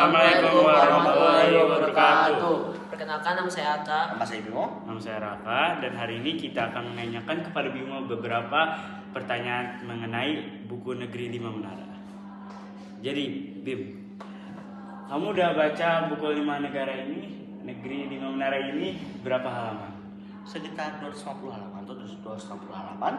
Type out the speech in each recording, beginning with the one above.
Assalamualaikum warahmatullahi wabarakatuh. Perkenalkan, nama saya Atta. Nama saya Bimo. Nama saya Raka, dan hari ini kita akan menanyakan kepada Bimo beberapa pertanyaan mengenai buku Negeri Lima Menara. Jadi, Bim, kamu udah baca buku Lima Negara ini, Negeri Lima Menara ini berapa halaman? Sekitar 250 halaman atau 260 halaman.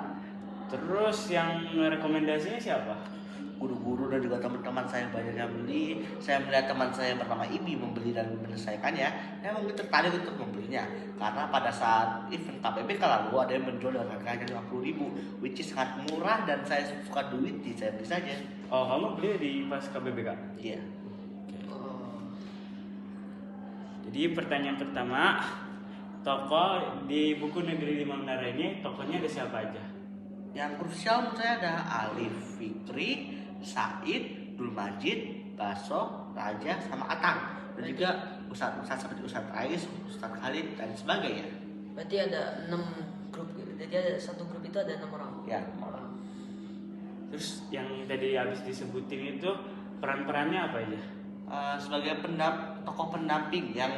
Terus yang rekomendasinya siapa? Guru-guru dan juga teman-teman saya banyak yang beli. Saya melihat teman saya bernama Ibi membeli dan menyelesaikannya. Saya mungkin tertarik untuk membelinya karena pada saat event KBBK lalu ada yang menjual dengan harganya 50.000, which is sangat murah dan saya suka duit, saya beli saja. Oh, kamu beli di pas KBBK? Iya. Jadi pertanyaan pertama, tokoh di buku Negeri Lima Menara ini tokohnya ada siapa aja? Yang krusial menurut saya ada Alif Fikri, Said, Dul Majid, Baso, Raja, sama Atang. Dan juga ustadz seperti Ustadz Rais, Ustadz Khalid, dan sebagainya. Berarti ada 6 grup gitu. Jadi ada satu grup itu ada 6 orang. Ya. Terus yang tadi habis disebutin itu peran-perannya apa aja? Sebagai tokoh pendamping yang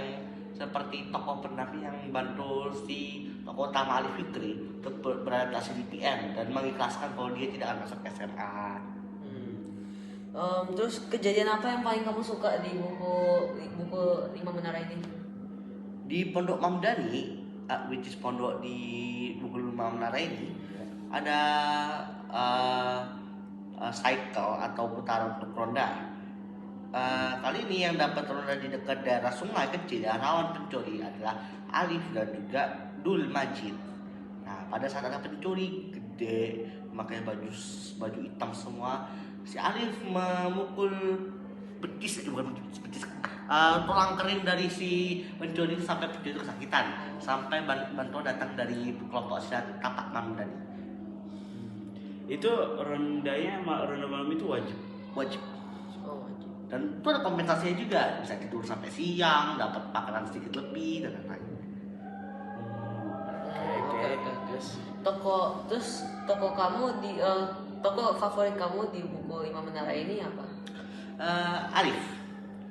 seperti tokoh pendamping yang bantu si tokoh utama Alif Fikri untuk beradaptasi di PM dan mengikhlaskan kalau dia tidak akan masuk SMA. Terus kejadian apa yang paling kamu suka di buku Lima Menara ini? Di Pondok Mamdani, which is pondok di buku Lima Menara ini, ada cycle atau putaran untuk ronda. Kali ini yang dapat ronda di dekat daerah sungai kecil yang rawan pencuri adalah Alif dan juga Dul Majid. Nah, pada saat ada pencuri gede memakai baju hitam semua, si Alif memukul tulang kering dari si pencuri sampai pencuri itu kesakitan, sampai bantuan datang dari kelompok silat Tapak Mamdani. Itu ronda malam itu wajib. Oh, wajib. Dan itu ada kompensasinya juga, bisa tidur sampai siang, dapat makanan sedikit lebih dan lain-lain. Oke. Terus Toko kamu di toko favorit kamu di buku Lima Menara ini apa? Alif.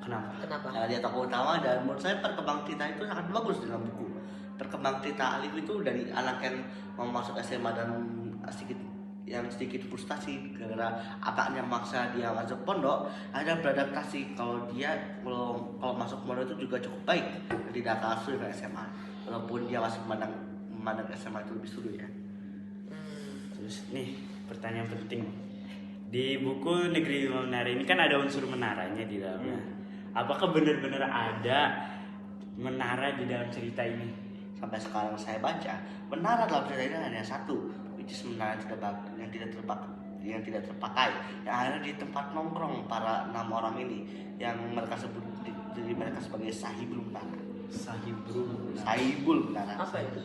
kenapa? Dia tokoh utama dan menurut saya perkembangan cerita itu sangat bagus dalam buku. Perkembangan cerita Alif itu dari anak yang mau masuk SMA dan sedikit frustasi gara-gara apanya maksa dia masuk pondok, ada beradaptasi kalau masuk pondok itu juga cukup baik, tidak kalah sulit dengan SMA walaupun dia masih memandang SMA itu lebih sulit ya. Terus nih pertanyaan penting, di buku Negeri Lima Menara ini kan ada unsur menaranya di dalamnya. Apakah benar-benar ada menara di dalam cerita ini? Sampai sekarang saya baca, menara dalam cerita ini hanya satu, which is menara yang tidak terpakai, yang ada di tempat nongkrong para 6 orang ini, yang mereka sebut jadi mereka sebagai Sahibul Menara. Sahibul Menara. Apa itu?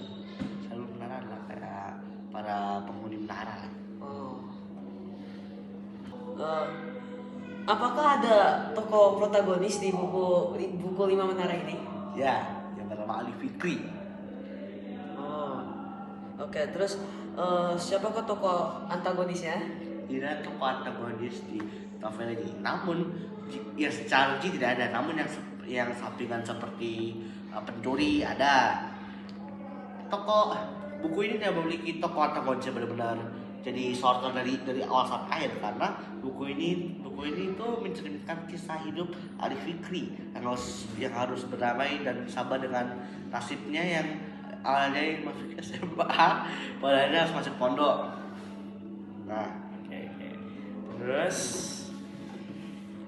Sahibul Menara adalah kayak para penghuni menara. Apakah ada tokoh protagonis di buku Lima Menara ini? Ya, yang bernama Alif Fikri. Oke, terus siapakah tokoh antagonisnya? Tidak tokoh antagonis di novel ini, namun yang secara rinci tidak ada, namun yang sampingan seperti pencuri ada. Buku ini tidak memiliki tokoh antagonis yang benar-benar jadi sorotan dari awal sampai akhir, karena buku ini itu menceritakan kisah hidup Alif Fikri yang harus berdamai dan sabar dengan nasibnya yang awalnya masuk SMA, padahal harus masuk pondok. Nah, Oke. Terus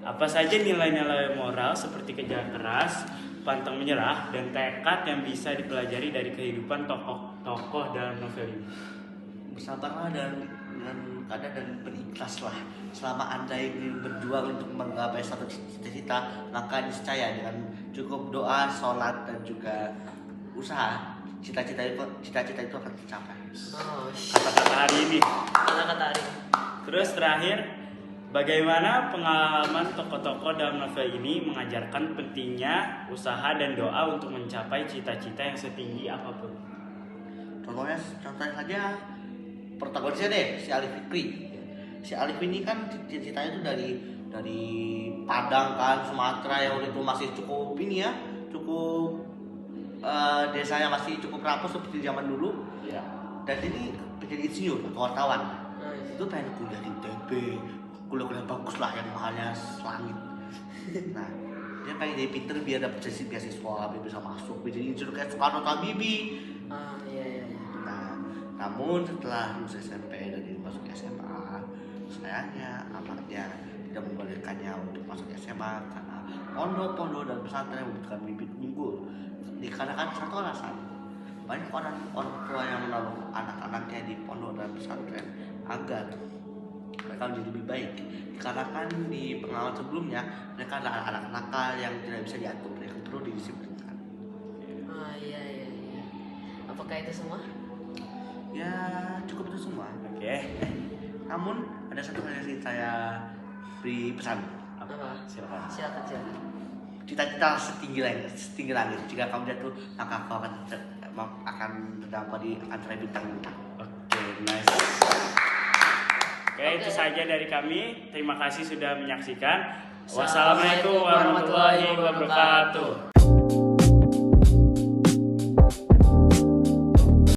apa saja nilai-nilai moral seperti kerja keras, pantang menyerah, dan tekad yang bisa dipelajari dari kehidupan tokoh dalam novel ini? bersabarlah dengan keadaan dan berikhlaslah. Selama Anda ingin berjuang untuk menggapai satu cita-cita, maka niscaya dengan cukup doa, sholat, dan juga usaha, cita-cita itu akan tercapai. Kata-kata hari ini. Kata-kata hari. Terus terakhir, bagaimana pengalaman tokoh-tokoh dalam novel ini mengajarkan pentingnya usaha dan doa untuk mencapai cita-cita yang setinggi apapun? Contohnya saja protagonisnya deh, si Alif Fikri. Si Alif ini kan ceritanya itu dari Padang kan, Sumatera yang waktu itu masih cukup ini ya, cukup desanya masih cukup rapuh seperti zaman dulu. Ya. Dan ini menjadi insinyur atau wartawan. Iya. Itu pengen kuliah di ITB, kuliah-kuliah bagus lah yang mahalnya selangit. Nah, dia pengen jadi pinter biar dapat beasiswa, biar bisa masuk, biar jadi insinyur kayak Soekarno atau Habibie. Iya. Nah, namun setelah lulus SMP dan masuk SMA, sayangnya anaknya tidak membolehkannya untuk masuk SMA karena pondok dan pesantren membutuhkan bibit unggul. Dikarenakan satu alasan, banyak orang tua yang menaruh anak-anaknya di pondok dan pesantren agar mereka menjadi lebih baik. Dikarenakan di pengalaman sebelumnya mereka adalah anak nakal yang tidak bisa diatur, yang perlu didisiplinkan. Iya. Apakah itu semua? Ya cukup itu semua. Oke. Namun ada satu hal yang ingin saya beri pesan. Apa? Silakan. Silakan. Cita-cita setinggi langit. Jika kamu jatuh, maka kau akan terdampar di antara bintang-bintang. Oke, nice. Oke, itu saja dari kami. Terima kasih sudah menyaksikan. Wassalamualaikum warahmatullahi wabarakatuh.